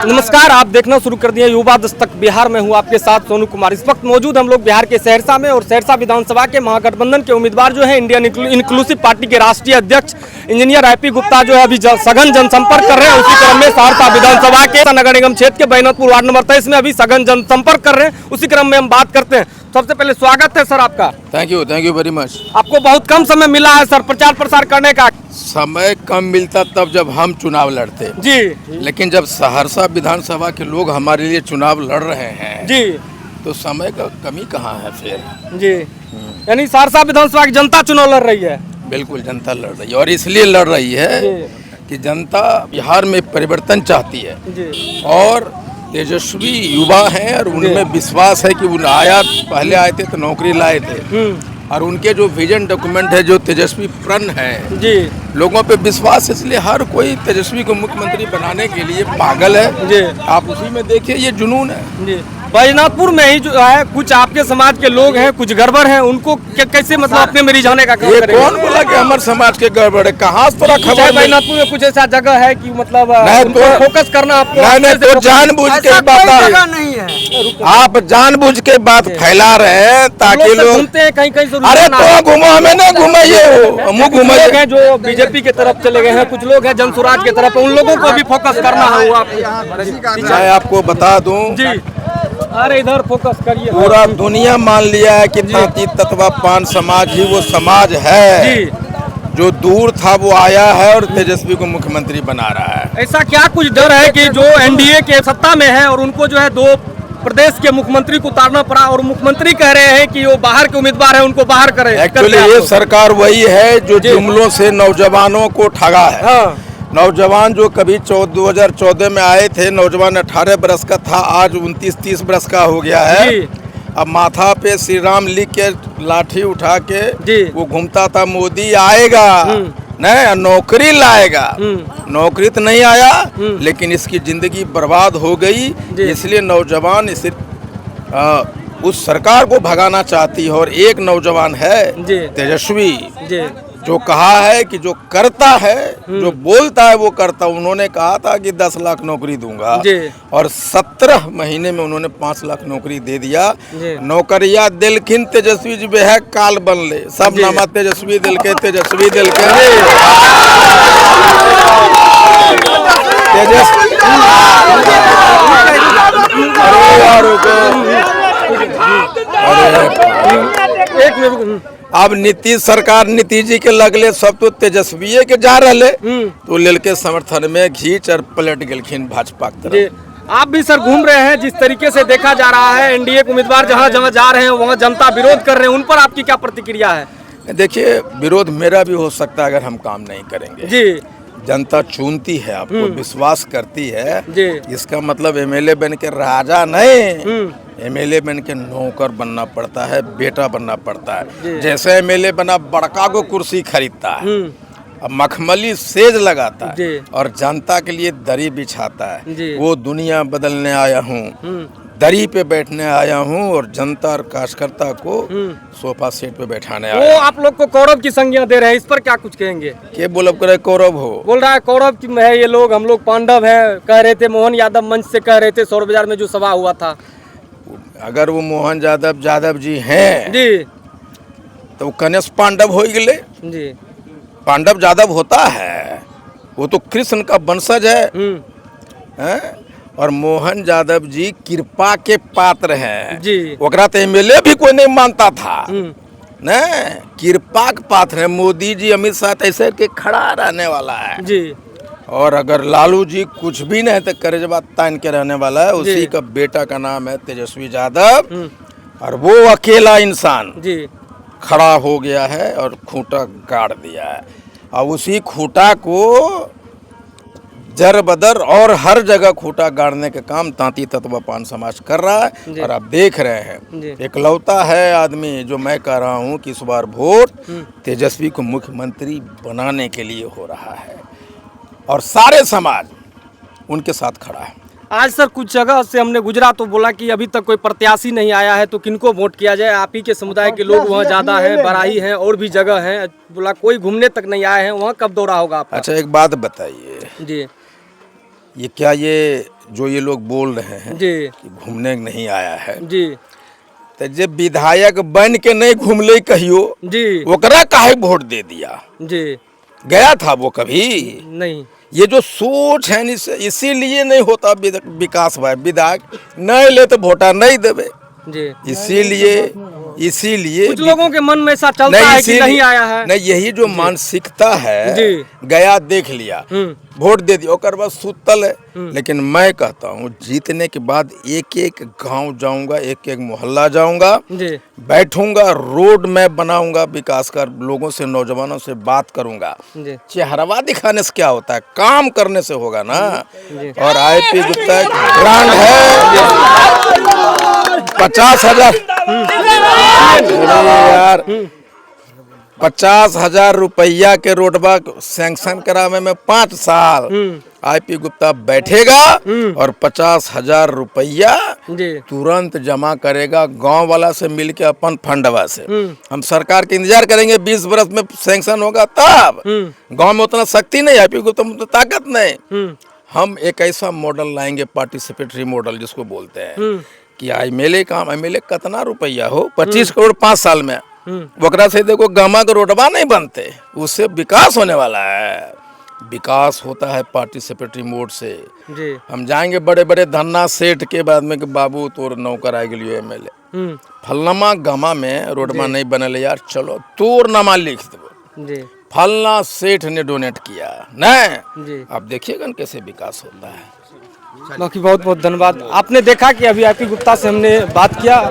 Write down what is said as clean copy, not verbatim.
नमस्कार, आप देखना शुरू कर दिए युवा दस्तक बिहार में हूँ आपके साथ सोनू कुमार। इस वक्त मौजूद हम लोग बिहार के सहरसा में और सहरसा विधानसभा के महागठबंधन के उम्मीदवार जो है इंडियन इंक्लूसिव पार्टी के राष्ट्रीय अध्यक्ष इंजीनियर आईपी गुप्ता जो है अभी सघन जनसंपर्क कर रहे हैं। उसी क्रम में सहरसा विधानसभा के नगर निगम क्षेत्र के बैनतपुर वार्ड नंबर 23 में अभी सघन जनसंपर्क कर रहे हैं। उसी क्रम में हम बात करते हैं। सबसे पहले स्वागत है सर आपका। Thank you very much. आपको बहुत कम समय मिला है सर प्रचार प्रसार करने का। समय कम मिलता तब जब हम चुनाव लड़ते जी, लेकिन जब सहरसा विधानसभा के लोग हमारे लिए चुनाव लड़ रहे हैं जी, तो समय का कमी कहाँ है फिर। जी, यानी सहरसा विधानसभा की जनता चुनाव लड़ रही है। बिल्कुल जनता लड़ रही है और इसलिए लड़ रही है कि जनता बिहार में परिवर्तन चाहती है जी, और तेजस्वी युवा हैं और उनमें विश्वास है कि उन पहले आए थे तो नौकरी लाए थे और उनके जो विजन डॉक्यूमेंट है, जो तेजस्वी प्रण है जी, लोगों पे विश्वास है, इसलिए हर कोई तेजस्वी को मुख्यमंत्री बनाने के लिए पागल है जी। आप उसी में देखिए ये जुनून है जी। बैजनाथपुर में ही जो है कुछ आपके समाज के लोग हैं, कुछ गड़बड़ हैं, उनको कैसे मतलब अपने में रिझाने का काम ये करेंगे? कौन बोला कि हमारे समाज के गड़बड़ है? कहाँ से थोड़ा खबर नहीं? बैजनाथपुर में कुछ ऐसा जगह है कि मतलब नहीं उनको तो फोकस करना आपको नहीं तो जानबूझ के बात नहीं है। आप जानबूझ के बात फैला रहे हैं ताकि लोग घूमते हैं कहीं कहीं से अरे तो घूमो, हमें ना घुमाइए, हम कुछ लोग घुमाइए। हैं जो बीजेपी की तरफ चले गए हैं, कुछ लोग हैं जनसुराज की तरफ, उन लोगों को भी फोकस करना है। वो मैं आपको बता दूं जी, अरे इधर फोकस करिए। पूरा दुनिया मान लिया है कि तांती तत्वा पान समाज ही वो समाज है जी, जो दूर था वो आया है और तेजस्वी को मुख्यमंत्री बना रहा है। ऐसा क्या कुछ डर है कि जो एनडीए के सत्ता में है और उनको जो है दो प्रदेश के मुख्यमंत्री को उतारना पड़ा और मुख्यमंत्री कह रहे हैं कि वो बाहर के उम्मीदवार है उनको बाहर करें? एक्चुअली ये सरकार वही है जो जुमलों से नौजवानों को ठगा है। हाँ, नौजवान जो कभी 2014 में आए थे, नौजवान 18 बरस का था, आज 29-30 बरस का हो गया है। जी, अब माथा पे श्री राम लिख के लाठी उठा के जी। वो घूमता था मोदी आएगा नहीं नौकरी लाएगा। नौकरी तो नहीं आया लेकिन इसकी जिंदगी बर्बाद हो गई। इसलिए नौजवान इसे उस सरकार को भगाना चाहती है और एक नौजवान है तेजस्वी जी, जो कहा है कि जो करता है, जो बोलता है वो करता। उन्होंने कहा था कि 10 लाख नौकरी दूंगा और 17 महीने में उन्होंने 5 लाख नौकरी दे दिया। नौकरिया दिलखिन तेजस्वी जी है काल बनले सब नामा तेजस्वी दिल के तेजस्वी दिल के एक मिनट। अब नीतीश सरकार नीतीश जी के लगले सब तो तेजस्वी के जा रहे तो लेल के समर्थन में घींच और पलट गलखिन भाजपा की तरफ। आप भी सर घूम रहे हैं, जिस तरीके से देखा जा रहा है एनडीए के उम्मीदवार जहां जहां जा रहे हैं वहां जनता विरोध कर रहे हैं, उन पर आपकी क्या प्रतिक्रिया है? देखिए विरोध मेरा भी हो सकता है अगर हम काम नहीं करेंगे। जी, जनता चुनती है, आपको विश्वास करती है जी, इसका मतलब एमएलए बन के राजा नहीं, एमएलए बन के नौकर बनना पड़ता है, बेटा बनना पड़ता है। जैसे एमएलए बना बड़का को कुर्सी खरीदता है, अब मखमली सेज लगाता है और जनता के लिए दरी बिछाता है। वो दुनिया बदलने आया हूँ, दरी पे बैठने आया हूँ और जनता और कार्यकर्ता को सोफा सेट पे बैठाने आया। वो आप लोग को कौरव की संज्ञा दे रहे हैं, इस पर क्या कुछ कहेंगे? के बोलब करे कौरव हो? बोल रहा है कौरव की है ये लोग, हम लोग पांडव है कह रहे थे। मोहन यादव मंच से कह रहे थे सौर बाजार में जो सभा हुआ था। अगर वो मोहन यादव जी हैं जी, तो वो कनेश पांडव हो गए। जी, पांडव यादव होता है, वो तो कृष्ण का वंशज है। और मोहन यादव जी कृपा के पात्र हैं जी, ओकरा तो एमएलए भी कोई नहीं मानता था न, कृपा के पात्र है। मोदी जी अमित शाह ऐसे के खड़ा रहने वाला है जी, और अगर लालू जी कुछ भी नहीं तो करेजबा तान के रहने वाला है। उसी का बेटा का नाम है तेजस्वी यादव और वो अकेला इंसान जी, खड़ा हो गया है और खूंटा गाड़ दिया है। और उसी खूंटा को जर बदर और हर जगह खूंटा गाड़ने का काम तांती तत्वा पान समाज कर रहा है। और आप देख रहे हैं इकलौता है आदमी जो मैं कह रहा हूं कि इस बार वोट तेजस्वी को मुख्यमंत्री बनाने के लिए हो रहा है और सारे समाज उनके साथ खड़ा है। आज सर कुछ जगह से हमने गुजरा तो बोला कि अभी तक कोई प्रत्याशी नहीं आया है तो किनको वोट किया जाए? आप ही के समुदाय के लोग वहाँ ज्यादा हैं, बराही हैं और भी जगह हैं, बोला कोई घूमने तक नहीं आए हैं, वहाँ कब दौरा होगा आपका? अच्छा एक बात बताइए जी, ये क्या ये जो ये लोग बोल रहे हैं जी कि घूमने नहीं आया है, जी तो जब विधायक बन के नहीं घूमले कहियो, जी ओकरा काहे वोट दे दिया? जी गया था वो कभी? नहीं ये जो सोच है इसीलिए नहीं होता विकास भाई। विधायक नहीं ले तो वोटा नहीं देवे, जी। इसीलिए कुछ लोगों के मन में ऐसा चलता है कि इसीलिए- नहीं आया है। नहीं, यही जो मानसिकता है, जी। गया देख लिया, वोट दे दिया, और बाद सुतल है। लेकिन मैं कहता हूँ जीतने के बाद एक एक गांव जाऊंगा, एक एक मोहल्ला जाऊंगा, जी बैठूंगा, रोड मैप बनाऊंगा, विकास का लोगों से, नौजवानों से बात करूंगा। जी चेहरवा दिखाने से क्या होता है? काम करने से होगा ना। जी। और आईपी गुप्ता ब्रांड है, 50,000 यार, 50,000 रुपया के रोडवा सैंक्शन करावे में 5 साल आईपी गुप्ता बैठेगा और 50,000 रुपया जी तुरंत जमा करेगा गांव वाला से मिलके अपन फंडवा से। हम सरकार के इंतजार करेंगे, 20 बरस में सैंक्शन होगा तब। गांव में उतना शक्ति नहीं, आईपी गुप्ता में तो ताकत नहीं। हम एक ऐसा मॉडल लाएंगे, पार्टिसिपेटरी मॉडल जिसको बोलते हैं, कि एमएलए काम, एमएलए कितना रुपया हो, 25 करोड़ 5 साल में, वकरा से देखो गामा के रोडवा नहीं बनते, उससे विकास होने वाला है। विकास होता है पार्टिसिपेटरी मोड से। जी हम जाएंगे बड़े बड़े धन्ना सेठ के बाद में कि बाबू तोर नौकर आ गई एमएलए, फलनमा गामा में रोडवा नहीं बनल यार, चलो तोर नामा लिख दो, जी फलना सेठ ने डोनेट किया नहीं। जी। अब देखिएगा न कैसे विकास होता है। बाकी बहुत बहुत धन्यवाद। आपने देखा कि अभी आईपी गुप्ता से हमने बात किया।